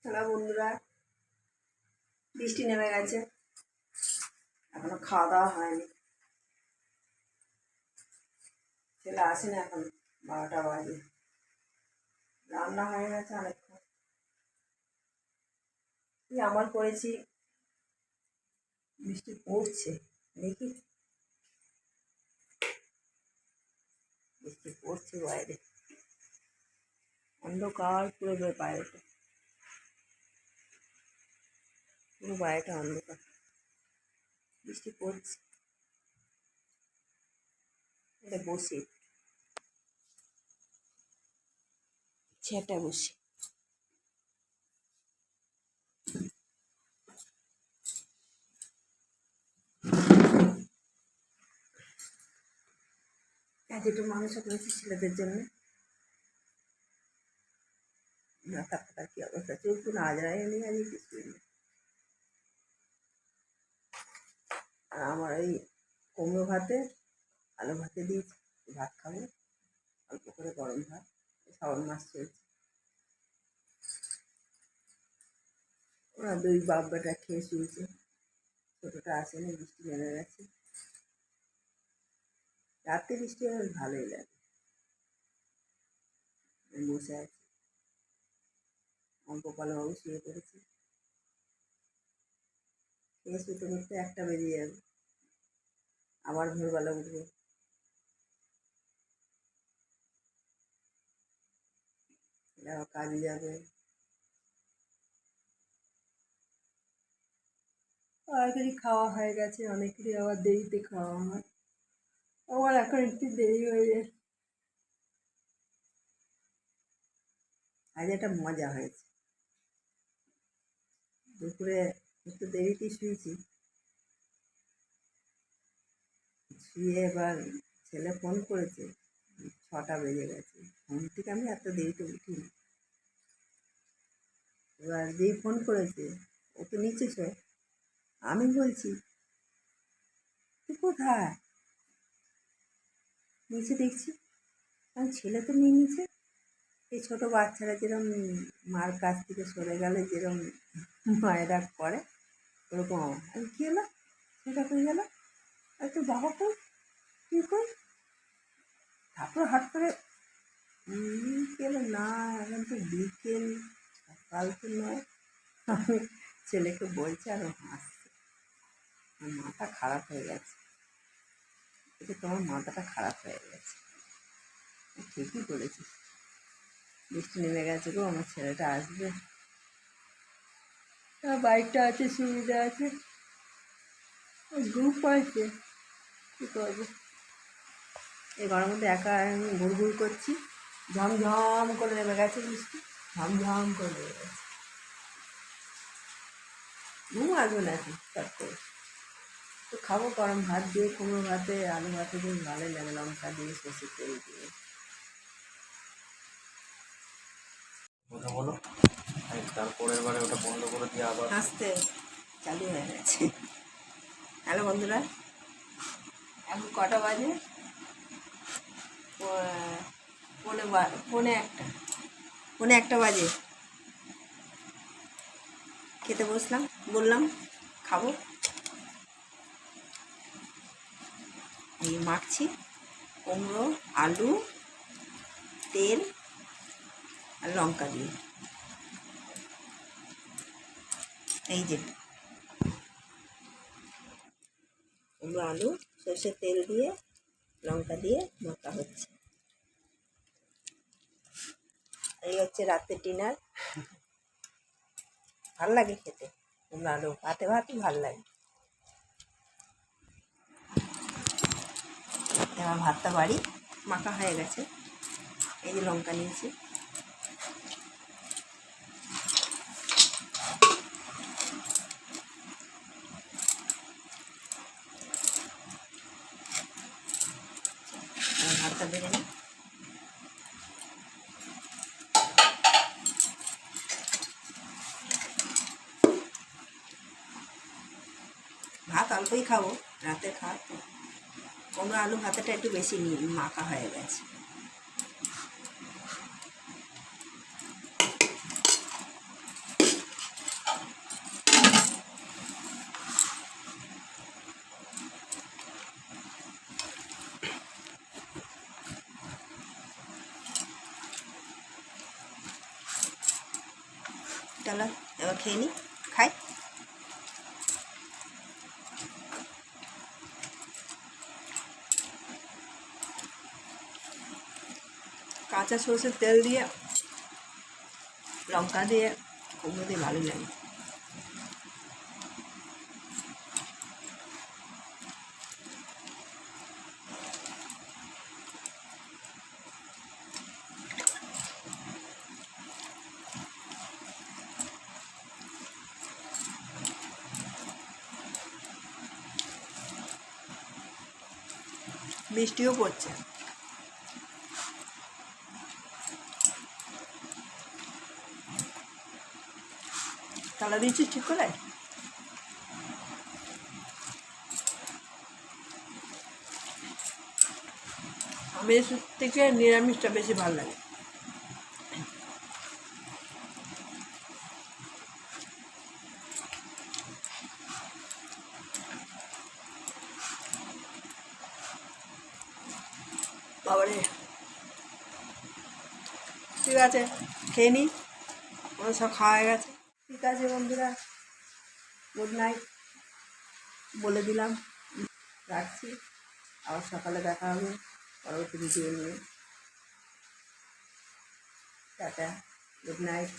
Hello বন্ধুরা, বৃষ্টি নেমে গেছে, এখনো খাওয়া দাওয়া হয়নি। ছেলে আসেনি এখন, 12টা বাজে। রান্না হয়ে গেছে অনেকক্ষণ। কি আমার করেছি, বৃষ্টি পড়ছে, দেখি বৃষ্টি পড়ছে বাইরে, অন্ধকার পুরো বাইরেটা, পুরো বাইরেটা অন্ধকার, বৃষ্টি পড়ছে। এটা বসে ছেটা বসে আজ একটু মাংস করেছি ছেলেদের জন্য। মাথা ফাটার কি অবস্থা, চোখ কোনো আজরাই নেই, আজ কিছুই নেই। আর আমার এই কুমড়ো ভাতে আলু ভাতে দিয়েছি, ভাত খাবো অল্প করে, গরম ভাত। শ্রাবণ মাস চলছে, ওরা দুই বাপ বেটা খেয়ে শুয়েছে, ছোটোটা আসেনি, বৃষ্টি নেমে গেছে। রাতে বৃষ্টি বেশ ভালোই লাগে। বসে আছি, আমার গোপালবাবু শুয়ে পড়েছে, খেয়ে শুতে করতে 1টা বেজে যাবে, আবার ভোরবেলা উঠবে। আবার কাজে যাবে। তাড়াতাড়ি খাওয়া হয়ে গেছে, অনেকেরই আবার দেরিতে খাওয়া হয়, আমার এখন একটু দেরি হয়ে যায়। আজ একটা মজা হয়েছে, দুপুরে একটু দেরিতে শুয়েছি, শুয়ে এবার ছেলে ফোন করেছে, 6টা বেজে গেছে। ঘুম থেকে আমি এত দেরিতে উঠিনি। এবার যেই ফোন করেছে, ও তো নিচে শোয়, আমি বলছি তুই কোথায়? নিচে দেখছি, আমি ছেলে তো নেই নিচে। এই ছোটো বাচ্চারা যেরকম মার কাছ থেকে সরে গেলে যেরকম মায়েরা করে, ওরকম আমি কী হলো, সেটা কই গেল, আর তোর বাবা কই, তুই কই? তারপর হঠাৎ করে গেল, না এখন তো বিকেল, সকাল তো নয়। আমি ছেলেকে বলছি আর ও হাসছে। আমার মাথা খারাপ হয়ে গেছে, এটা তোমার মাথাটা খারাপ হয়ে গেছে। ঠিকই বলেছিস, বৃষ্টি নেমে গেছে গো, আমার ছেলেটা আসবে, বাইকটা আছে, সুবিধা আছে, গ্রুপ আছে, কী করবো। এই গরমের মধ্যে একা আমি ঘুরঘুর করছি, ঝমঝম করে নেমে গেছে বৃষ্টি, ঝমঝম করে নেমে গেছে। ঘুম আসবে নাকি চট করে? তো খাবো গরম ভাত দিয়ে, কুমড়ো ভাতে আলু ভাতে দিয়ে ভালোই লাগে, লঙ্কা দিয়ে সর্ষে তেল দিয়ে। কথা বলো, তারপরের বারে ওটা বন্ধ করে দিয়ে আবার আসতে চালু হয়ে গেছে। হ্যালো বন্ধুরা, এখন কটা বাজে? পৌনে একটা বাজে। খেতে বসলাম, বললাম খাবো, এই মাখছি কুমড়ো, আলু, তেল আর লঙ্কা দিয়ে। এই যে কুমড়ো আলু সর্ষের তেল দিয়ে লঙ্কা দিয়ে মাখা হচ্ছে। এই হচ্ছে রাতের ডিনার। ভাল লাগে খেতে, কুমড়ো আলু ভাতে ভাতই ভাল লাগে। এবার ভাতটা বাড়ি, মাখা হয়ে গেছে। এই যে লঙ্কা নিয়েছি, ভাতটা বেড়ে নিই। ভাত অল্পই খাবো, রাতের খাওয়া তো। কুমড়ো আলু ভাতেটা একটু বেশি মাখা হয়ে গেছে। চলো এবার খেয়ে নিই, খাই। কাঁচা সরষের তেল দিয়ে লঙ্কা দিয়ে কুমড়ো দিয়ে ভালোই লাগে। বৃষ্টিও পড়ছে। তালা দিয়েছিস ঠিক করে? আমিষ থেকে নিরামিষটা বেশি ভালো লাগে। বাবারে, ঠিক আছে খেয়ে নিই, ওরা সব খাওয়া হয়ে গেছে। ঠিক আছে বন্ধুরা, গুড নাইট বলে দিলাম, রাখছি। আবার সকালে দেখা হবে পরবর্তী ভিডিও নিয়ে। Tata, good night.